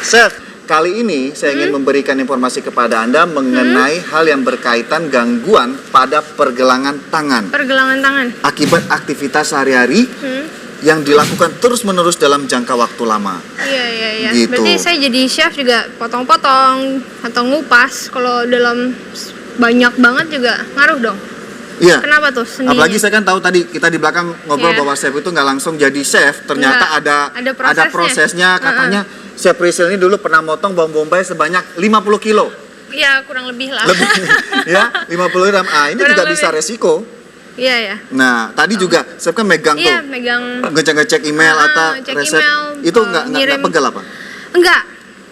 Chef, kali ini saya ingin memberikan informasi kepada Anda mengenai hal yang berkaitan gangguan pada pergelangan tangan. Pergelangan tangan. Akibat aktivitas sehari-hari yang dilakukan terus-menerus dalam jangka waktu lama. Iya. Gitu. Berarti saya jadi chef juga potong-potong atau ngupas. Kalau dalam banyak banget juga ngaruh dong. Iya. Kenapa tuh seninya? Apalagi saya kan tahu tadi kita di belakang ngobrol bahwa chef itu nggak langsung jadi chef. Ternyata ada prosesnya. Katanya Chef Rizal ini dulu pernah motong bawang bombay sebanyak 50 kilo. Iya, kurang lebih lah. Lebih, ya, 50 gram. Ini kurang juga lebih. Bisa resiko. Iya. Nah, tadi juga chef kan megang tuh. Iya, megang. Ngecek email atau resep. Email, itu nggak pegal apa? Enggak.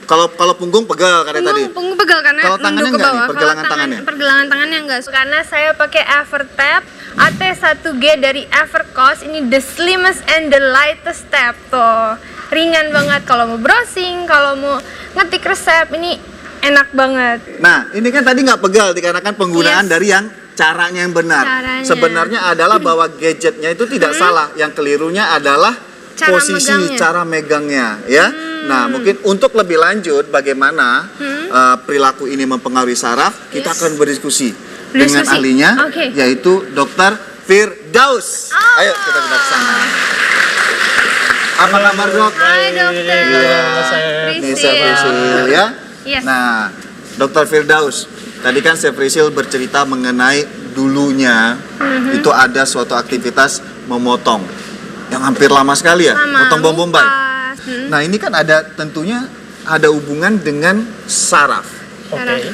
Kalau punggung pegal katanya tadi. Punggung pegal karena kalau tangannya ke bawah. Pergelangan tangannya. Pergelangan tangannya enggak. Karena saya pakai Evertap AT1G dari Evercost. Ini the slimmest and the lightest tab tuh. Ringan banget kalau mau browsing, kalau mau ngetik resep, ini enak banget. Nah, ini kan tadi nggak pegal dikarenakan penggunaan dari yang caranya yang benar. Sebenarnya adalah bahwa gadgetnya itu tidak salah. Yang kelirunya adalah posisi cara megangnya, ya. Nah, mungkin untuk lebih lanjut bagaimana perilaku ini mempengaruhi saraf, kita akan berdiskusi dengan ahlinya, yaitu Dr. Firdaus. Ayo kita pindah ke sana. Apa kabar, Dok? Hai, Dokter. Rizal, ya. Nah, Dr. Firdaus, tadi kan Chef Rizal bercerita mengenai dulunya itu ada suatu aktivitas memotong yang hampir lama sekali ya, potong bawang bombay. Nah, ini kan tentunya ada hubungan dengan saraf.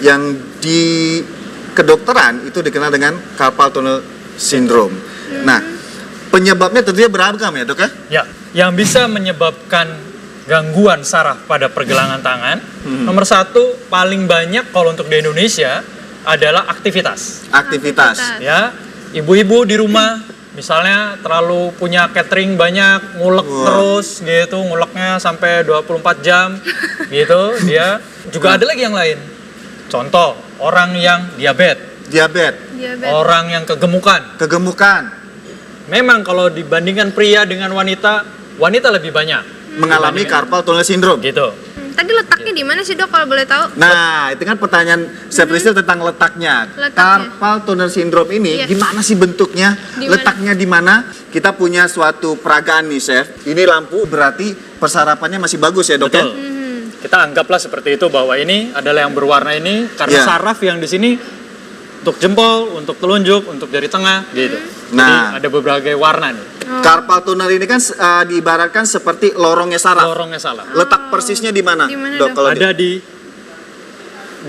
Yang di kedokteran itu dikenal dengan carpal tunnel syndrome. Nah, penyebabnya tentunya beragam ya, Dok ya? Ya, yang bisa menyebabkan gangguan saraf pada pergelangan tangan, nomor satu paling banyak kalau untuk di Indonesia adalah aktivitas. Ya, ibu-ibu di rumah misalnya terlalu punya catering banyak, ngulek terus gitu, nguleknya sampai 24 jam gitu, dia juga ada lagi yang lain. Contoh, orang yang diabetes. Orang yang kegemukan. Memang kalau dibandingkan pria dengan wanita lebih banyak mengalami carpal tunnel syndrome gitu. Tadi letaknya di mana sih, Dok, kalau boleh tahu? Nah, itu kan pertanyaan Chef Rizal tentang letaknya. Carpal tunnel syndrome ini gimana sih bentuknya? Letaknya di mana? Kita punya suatu peragaan nih, Chef. Ini lampu berarti persarapannya masih bagus ya, Dok? Betul. Kita anggaplah seperti itu, bahwa ini adalah yang berwarna ini karena saraf yang di sini untuk jempol, untuk telunjuk, untuk jari tengah gitu. Nah, jadi ada berbagai warna nih. Carpal tunnel ini kan diibaratkan seperti lorongnya saraf. Letak persisnya di mana, Dok? Kalau ada di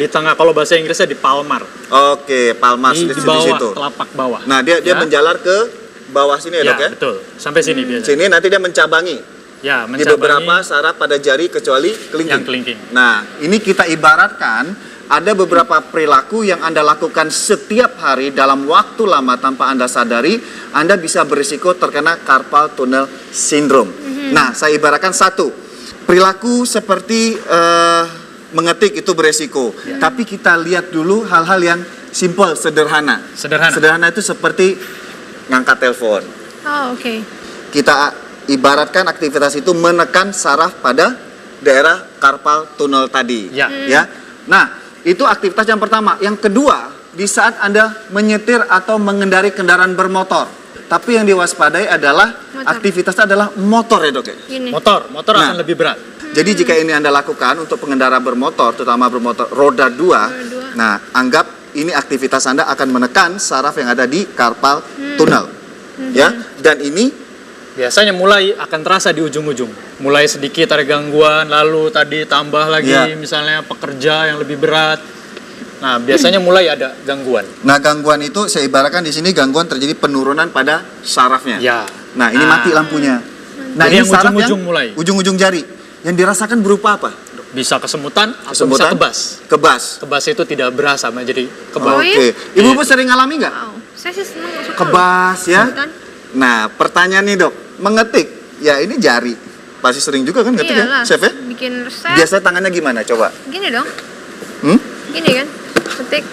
tengah, kalau bahasa Inggrisnya di palmar. Oke, palmar di bawah, situ. telapak bawah. Nah, dia menjalar ke bawah sini ya, Dok ya? Betul. Sampai sini biasanya. Sini nanti dia mencabangi. Ya, di beberapa saraf pada jari kecuali kelingking. Yang kelingking. Nah, ini kita ibaratkan ada beberapa perilaku yang Anda lakukan setiap hari dalam waktu lama tanpa Anda sadari, Anda bisa berisiko terkena carpal tunnel syndrome. Nah, saya ibaratkan satu, perilaku seperti mengetik itu beresiko. Tapi kita lihat dulu hal-hal yang simple, sederhana. Sederhana itu seperti ngangkat telepon. Kita ibaratkan aktivitas itu menekan saraf pada daerah carpal tunnel tadi. Ya. Nah, itu aktivitas yang pertama. Yang kedua, di saat Anda menyetir atau mengendari kendaraan bermotor. Tapi yang diwaspadai adalah aktivitasnya adalah motor ya, Dok ya? Motor akan lebih berat. Jadi jika ini Anda lakukan untuk pengendara bermotor, terutama bermotor roda 2, nah anggap ini aktivitas Anda akan menekan saraf yang ada di carpal tunnel. Ya, dan ini biasanya mulai akan terasa di ujung-ujung. Mulai sedikit ada gangguan, lalu tadi tambah lagi misalnya pekerja yang lebih berat. Nah, biasanya mulai ada gangguan. Nah, gangguan itu saya ibaratkan di sini gangguan terjadi penurunan pada sarafnya. Ya. Nah, ini mati lampunya. Nah, jadi ini yang saraf ujung-ujung yang mulai. Ujung-ujung jari. Yang dirasakan berupa apa? Bisa kesemutan atau bisa kebas. Kebas itu tidak berasa menjadi kebas. Oke. Ibu-ibu sering ngalami nggak? Saya sih senang suka. Kebas ya. Nah, pertanyaan nih, Dok. Mengetik, ya ini jari. Pasti sering juga kan ngetik ya, Chef ya? Bikin resep. Biasanya tangannya gimana? Coba. Gini dong. Gini kan, ketik.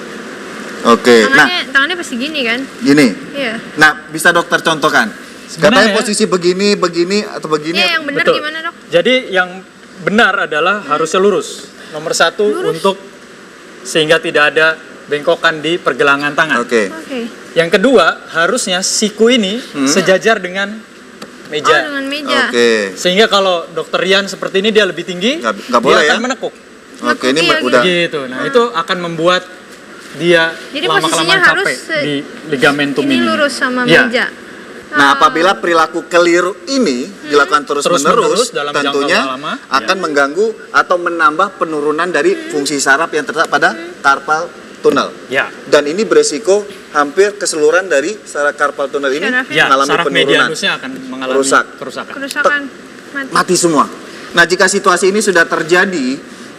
Oke. Tangannya pasti gini kan? Gini. Iya. Nah, bisa dokter contohkan? Katanya posisi begini, atau begini. Iya, yang benar gimana, Dok? Jadi yang benar adalah harusnya lurus. Nomor satu untuk sehingga tidak ada bengkokan di pergelangan tangan. Oke. Oke. Yang kedua, harusnya siku ini sejajar dengan Oh, meja. dengan meja. Oke. Sehingga kalau dokter Rian seperti ini dia lebih tinggi, Nggak boleh dia akan ya? menekuk. Oke, ini Iya, udah Gitu. Nah, itu akan membuat dia Jadi lama-kelamaan posisinya capek harus di ligamentum Ini ini. lurus sama Iya. meja. Nah, apabila perilaku keliru ini dilakukan Terus-menerus terus-menerus, dalam tentunya jangka lama, akan mengganggu atau menambah penurunan dari fungsi saraf yang terletak pada carpal tunnel. Ya. Dan ini beresiko hampir keseluruhan dari saraf carpal tunnel ini Saraf Ya, mengalami saraf penurunan. medianusnya akan mengalami Rusak. kerusakan. Kerusakan mati. Mati semua. Nah, jika situasi ini sudah terjadi,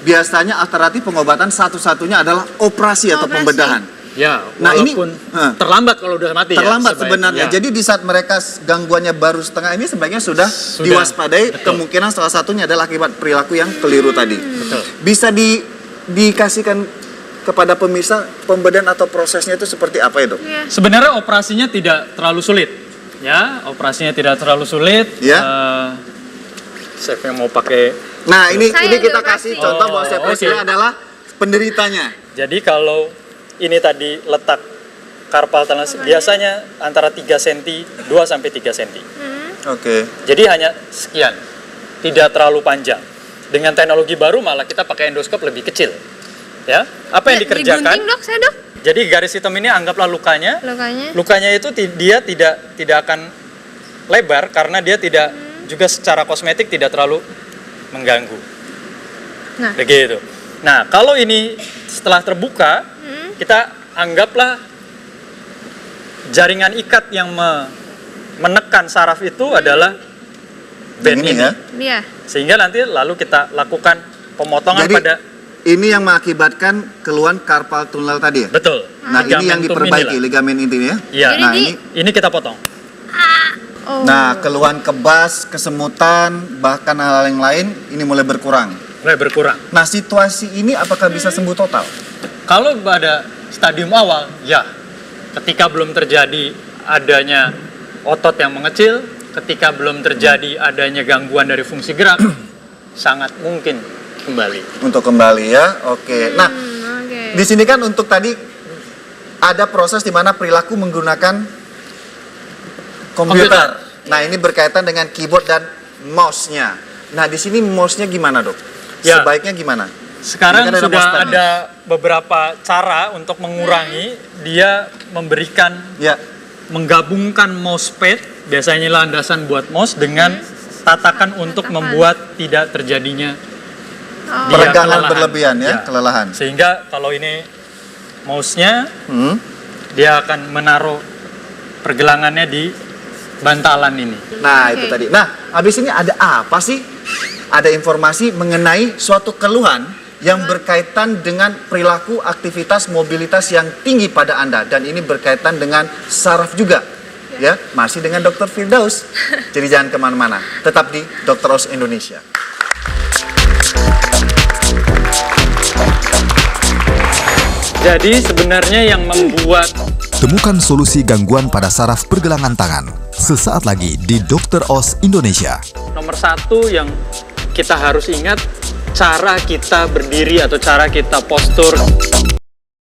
biasanya alternatif pengobatan satu-satunya adalah operasi atau Operasi. pembedahan. Ya, Nah, ini- walaupun terlambat kalau udah mati Terlambat ya. sebenarnya. Ya. Jadi di saat mereka gangguannya baru setengah ini sebaiknya sudah diwaspadai. betul. Kemungkinan salah satunya adalah akibat perilaku yang keliru tadi. Betul. Bisa dikasihkan kepada pemirsa pembedahan atau prosesnya itu seperti apa ya, Dok? Iya. Sebenarnya operasinya tidak terlalu sulit. Ya, operasinya tidak terlalu sulit. Ya. Chef yang mau pakai. Nah, ini Saya kita juga kasih kasih. contoh bahwa Oh, saya oke. adalah penderitanya. Jadi kalau ini tadi letak carpal tunnel biasanya antara 3 cm, 2 sampai 3 cm. Oke. Jadi hanya sekian. Tidak terlalu panjang. Dengan teknologi baru malah kita pakai endoskop lebih kecil. Ya. Apa yang dikerjakan? Digunting, Dok, saya, Dok. Jadi garis hitam ini anggaplah lukanya. Lukanya. Lukanya itu dia tidak akan lebar karena dia tidak juga secara kosmetik tidak terlalu mengganggu. Nah. Begitu. Nah, kalau ini setelah terbuka, kita anggaplah jaringan ikat yang menekan saraf itu adalah band Yang ini ini. ya. Dia. Sehingga nanti lalu kita lakukan pemotongan Jadi pada ini yang mengakibatkan keluhan carpal tunnel tadi ya. betul. Nah, ini yang Ligamentum diperbaiki inilah. ligamen intinya ya. Iya. Nah, Jadi ini Ini kita potong. Oh. Nah, keluhan kebas, kesemutan, bahkan hal-hal yang lain ini mulai berkurang. Mulai berkurang. Nah, situasi ini apakah bisa sembuh total? Kalau pada stadium awal, ya. Ketika belum terjadi adanya otot yang mengecil, ketika belum terjadi adanya gangguan dari fungsi gerak, sangat mungkin kembali. Untuk kembali ya, oke. Nah, Oke. di sini kan untuk tadi ada proses di mana perilaku menggunakan komputer. Nah, ini berkaitan dengan keyboard dan mouse-nya. Nah, di sini mouse-nya gimana, Dok? Ya. Sebaiknya gimana? Sekarang Ini kan ada sudah mousepad. ada beberapa cara untuk mengurangi, dia memberikan, Ya, menggabungkan mousepad, biasanya landasan buat mouse, dengan tatakan untuk Tatakan. membuat tidak terjadinya Oh. dia peregangan kelelahan. berlebihan ya, Ya. kelelahan. Sehingga kalau ini mouse-nya, dia akan menaruh pergelangannya di bantalan ini. Nah, Oke. itu tadi. Nah, habis ini ada apa sih? Ada informasi mengenai suatu keluhan yang berkaitan dengan perilaku aktivitas mobilitas yang tinggi pada Anda. Dan ini berkaitan dengan saraf juga. Ya, masih dengan Dr. Firdaus. Jadi jangan kemana-mana. Tetap di Dr. Oz Indonesia. Jadi sebenarnya yang membuat Temukan solusi gangguan pada saraf pergelangan tangan. Sesaat lagi di Dr. Oz Indonesia. nomor satu yang kita harus ingat, cara kita berdiri atau cara kita postur